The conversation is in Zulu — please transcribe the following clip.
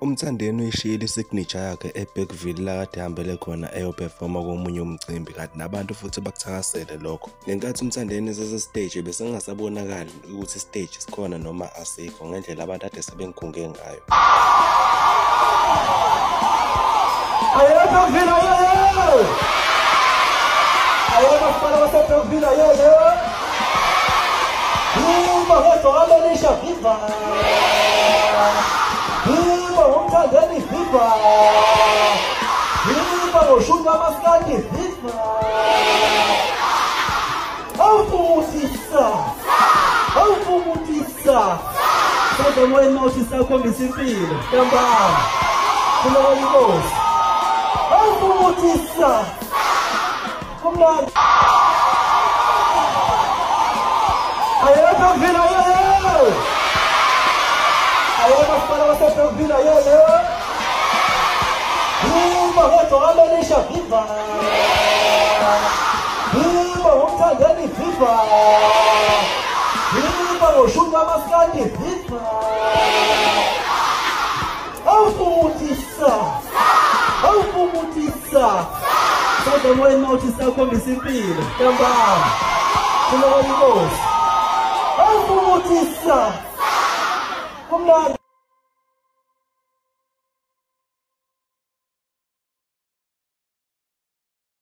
Umthandeni uyishiyile isignature yakhe eBergville la kade ehambele khona eyoperforma komunye umcimbi kanti nabantu futhi bakuthakasele lokho. Ngenkathi umthandeni esesestage bese kungasabonakali ukuthi istage sikhona noma asikho ngendlela abantu ade sebengikhunge ngayo. Igcokama Elisha, viva! Viva umthandeni, viva! Viva ngoshunga amaskandi, viva! Awufumutisa! Awufumutisa! Kodwa moya mawuthi sakhombisa impilo, ntambama. Kulowo inkosi. Awufumutisa! Kumnandi. Ayeka Bergville, Viva Igcokama Elisha, viva! Viva umthandeni, viva! Viva ngoshunga amaskandi, viva! Awufumutisa! Awufumutisa! Kodwa moya mawuthi sakhombisa impilo, ntambama. Kulowo inkosi. Awufumutisa! Kumnandi.